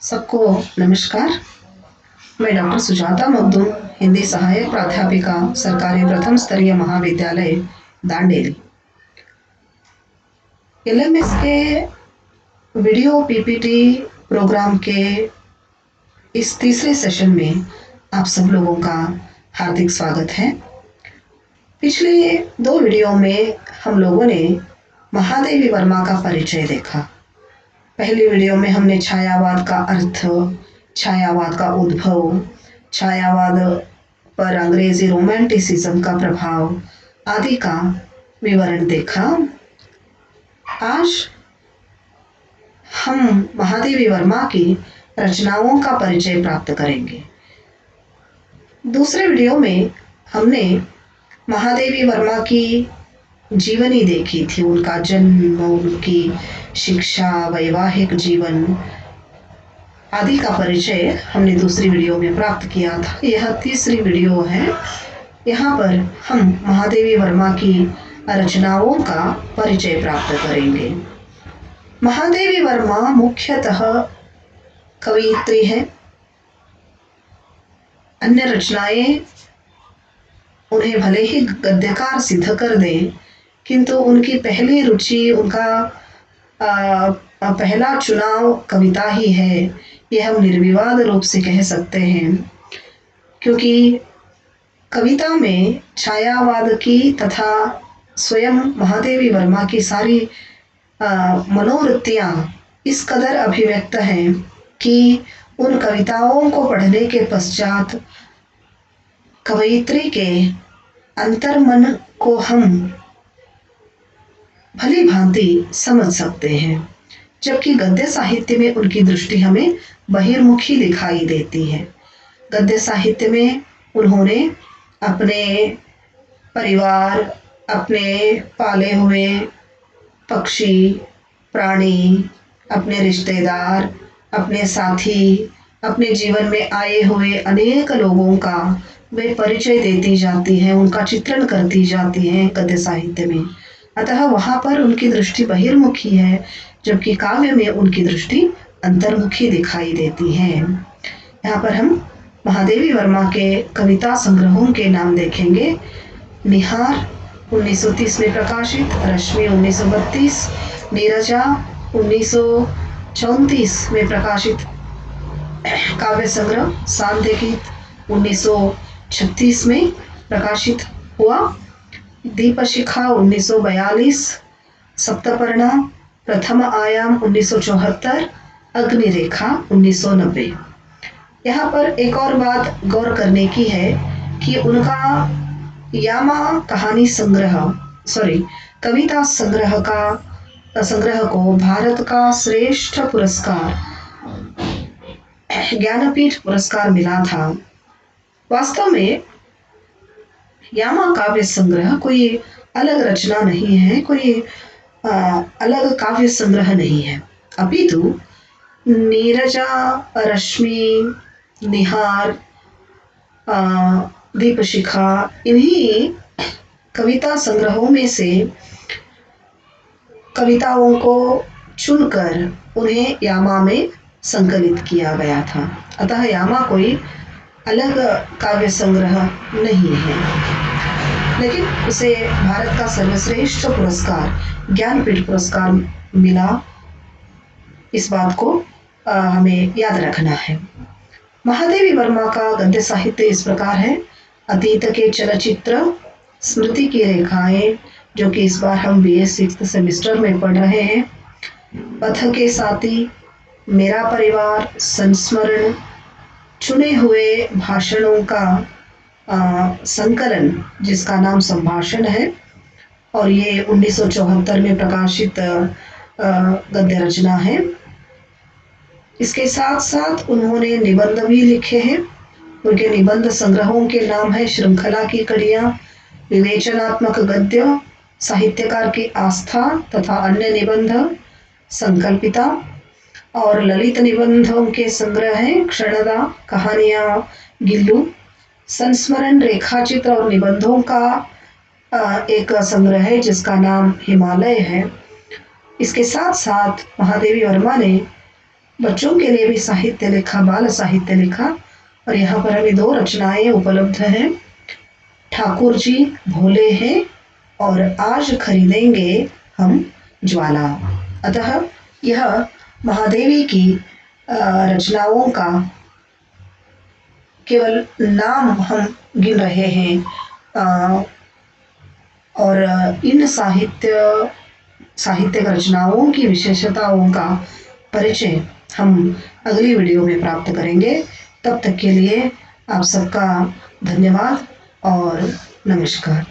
सबको नमस्कार। मैं डॉक्टर सुजाता मखदूम, हिंदी सहायक प्राध्यापिका, सरकारी प्रथम स्तरीय महाविद्यालय दांडेली। एलएमएस के वीडियो पीपीटी प्रोग्राम के इस तीसरे सेशन में आप सब लोगों का हार्दिक स्वागत है। पिछले दो वीडियो में हम लोगों ने महादेवी वर्मा का परिचय देखा। पहली वीडियो में हमने छायावाद का अर्थ, छायावाद का उद्भव, छायावाद पर अंग्रेजी रोमांटिसिज्म का प्रभाव आदि का विवरण देखा। आज हम महादेवी वर्मा की रचनाओं का परिचय प्राप्त करेंगे। दूसरे वीडियो में हमने महादेवी वर्मा की जीवनी देखी थी, उनका जन्म, उनकी शिक्षा, वैवाहिक जीवन आदि का परिचय हमने दूसरी वीडियो में प्राप्त किया था। यह तीसरी वीडियो है। यहाँ पर हम महादेवी वर्मा की रचनाओं का परिचय प्राप्त करेंगे। महादेवी वर्मा मुख्यतः कवयित्री है। अन्य रचनाएं उन्हें भले ही गद्यकार सिद्ध कर दें, किंतु उनकी पहली रुचि, उनका पहला चुनाव कविता ही है। यह हम निर्विवाद रूप से कह सकते हैं, क्योंकि कविता में छायावाद की तथा स्वयं महादेवी वर्मा की सारी मनोवृत्तियां इस कदर अभिव्यक्त हैं कि उन कविताओं को पढ़ने के पश्चात कवयित्री के अंतर्मन को हम भली भांति समझ सकते हैं, जबकि गद्य साहित्य में उनकी दृष्टि हमें बहिर्मुखी दिखाई देती है। गद्य साहित्य में उन्होंने अपने परिवार, अपने पाले हुए पक्षी, प्राणी, अपने रिश्तेदार, अपने साथी, अपने जीवन में आए हुए अनेक लोगों का वे परिचय देती जाती हैं, उनका चित्रण करती जाती हैं गद्य साहित्य में। अतः वहाँ पर उनकी दृष्टि बहिर्मुखी है, जबकि काव्य में उनकी दृष्टि अंतर्मुखी दिखाई देती है। यहाँ पर हम महादेवी वर्मा के कविता संग्रहों के नाम देखेंगे। निहार 1930 में प्रकाशित, रश्मि 1932, नीरजा 1934 में प्रकाशित काव्य संग्रह, सांध्य गीत 1936 में प्रकाशित हुआ, दीपशिखा 1942, सप्तपर्णा प्रथम आयाम 1974, अग्निरेखा 1990। यहाँ पर एक और बात गौर करने की है कि उनका यामा कहानी कविता संग्रह को भारत का श्रेष्ठ पुरस्कार ज्ञानपीठ पुरस्कार मिला था। वास्तव में यामा काव्य संग्रह कोई अलग रचना नहीं है, कोई अलग काव्य संग्रह नहीं है, अपितु नीरजा, रश्मि, निहार, दीपशिखा, इन्हीं कविता संग्रहों में से कविताओं को चुनकर उन्हें यामा में संकलित किया गया था। अतः यामा कोई अलग काव्य संग्रह नहीं है, लेकिन उसे भारत का सर्वश्रेष्ठ पुरस्कार ज्ञानपीठ पुरस्कार मिला। इस बात को हमें याद रखना है। महादेवी वर्मा का गद्य साहित्य इस प्रकार है। अतीत के चलचित्र, स्मृति की रेखाएं, जो कि इस बार हम BA 6th सेमेस्टर में पढ़ रहे हैं, पथ के साथी, मेरा परिवार, संस्मरण, चुने हुए भाषणों का संकलन जिसका नाम संभाषण है, और ये 1974 में प्रकाशित गद्य रचना है। इसके साथ साथ उन्होंने निबंध भी लिखे हैं। उनके निबंध संग्रहों के नाम है श्रृंखला की कड़ियाँ, विवेचनात्मक गद्य, साहित्यकार की आस्था तथा अन्य निबंध, संकल्पिता, और ललित निबंधों के संग्रह हैं क्षणदा, कहानियाँ, गिल्लू, संस्मरण, रेखाचित्र और निबंधों का एक संग्रह है जिसका नाम हिमालय है। इसके साथ साथ महादेवी वर्मा ने बच्चों के लिए भी साहित्य लिखा, बाल साहित्य लिखा। और यहाँ पर हमें 2 रचनाएं उपलब्ध हैं। ठाकुर जी भोले हैं और आज खरीदेंगे हम ज्वाला। अतः यह महादेवी की रचनाओं का केवल नाम हम गिन रहे हैं, और इन साहित्यिक रचनाओं की विशेषताओं का परिचय हम अगली वीडियो में प्राप्त करेंगे। तब तक के लिए आप सबका धन्यवाद और नमस्कार।